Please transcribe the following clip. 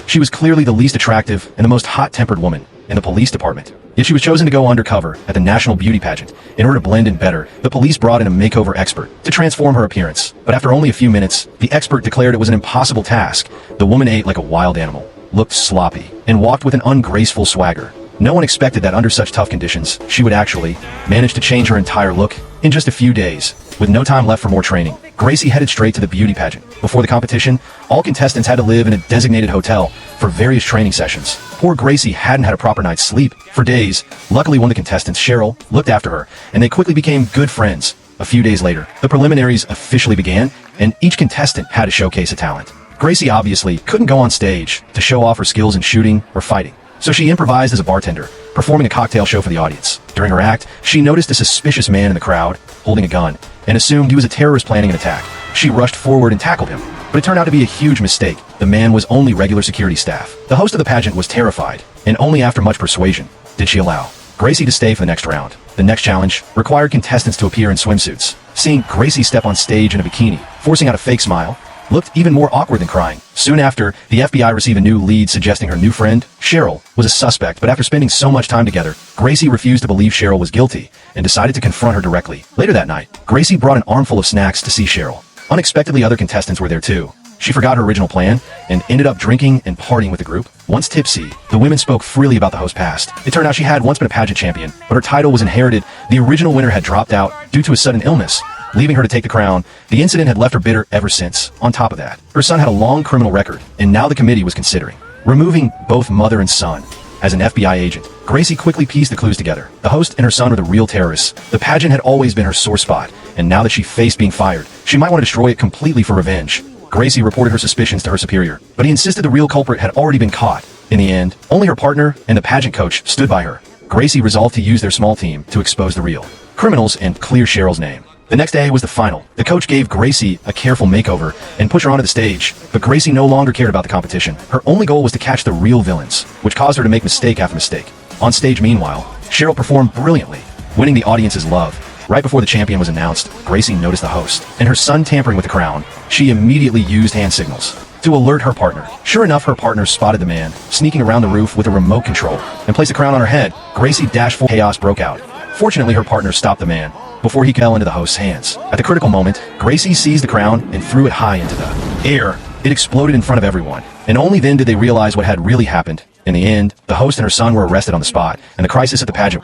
She was clearly the least attractive and the most hot-tempered woman in the police department. Yet she was chosen to go undercover at the National Beauty Pageant. In order to blend in better, the police brought in a makeover expert to transform her appearance. But after only a few minutes, the expert declared it was an impossible task. The woman ate like a wild animal, looked sloppy, and walked with an ungraceful swagger. No one expected that under such tough conditions, she would actually manage to change her entire look in just a few days. With no time left for more training, Gracie headed straight to the beauty pageant. Before the competition, all contestants had to live in a designated hotel for various training sessions. Poor Gracie hadn't had a proper night's sleep for days. Luckily, one of the contestants, Cheryl, looked after her, and they quickly became good friends. A few days later, the preliminaries officially began, and each contestant had to showcase a talent. Gracie obviously couldn't go on stage to show off her skills in shooting or fighting, so she improvised as a bartender, performing a cocktail show for the audience. During her act, she noticed a suspicious man in the crowd holding a gun and assumed he was a terrorist planning an attack. She rushed forward and tackled him, but it turned out to be a huge mistake. The man was only regular security staff. The host of the pageant was terrified, and only after much persuasion did she allow Gracie to stay for the next round. The next challenge required contestants to appear in swimsuits. Seeing Gracie step on stage in a bikini, forcing out a fake smile, looked even more awkward than crying. Soon after, the FBI received a new lead suggesting her new friend, Cheryl, was a suspect, but after spending so much time together, Gracie refused to believe Cheryl was guilty and decided to confront her directly. Later that night, Gracie brought an armful of snacks to see Cheryl. Unexpectedly, other contestants were there too. She forgot her original plan and ended up drinking and partying with the group. Once tipsy, the women spoke freely about the host's past. It turned out she had once been a pageant champion, but her title was inherited. The original winner had dropped out due to a sudden illness, leaving her to take the crown. The incident had left her bitter ever since. On top of that, her son had a long criminal record, and now the committee was considering removing both mother and son. As an FBI agent, Gracie quickly pieced the clues together. The host and her son were the real terrorists. The pageant had always been her sore spot, and now that she faced being fired, she might want to destroy it completely for revenge. Gracie reported her suspicions to her superior, but he insisted the real culprit had already been caught. In the end, only her partner and the pageant coach stood by her. Gracie resolved to use their small team to expose the real criminals and clear Cheryl's name. The next day was the final. The coach gave Gracie a careful makeover and pushed her onto the stage, but Gracie no longer cared about the competition. Her only goal was to catch the real villains, which caused her to make mistake after mistake. On stage, meanwhile, Cheryl performed brilliantly, winning the audience's love. Right before the champion was announced, Gracie noticed the host and her son tampering with the crown. She immediately used hand signals to alert her partner. Sure enough, her partner spotted the man sneaking around the roof with a remote control and placed the crown on her head. Gracie dashed full chaos broke out. Fortunately, her partner stopped the man before he fell into the host's hands. At the critical moment, Gracie seized the crown and threw it high into the air. It exploded in front of everyone, and only then did they realize what had really happened. In the end, the host and her son were arrested on the spot, and the crisis at the pageant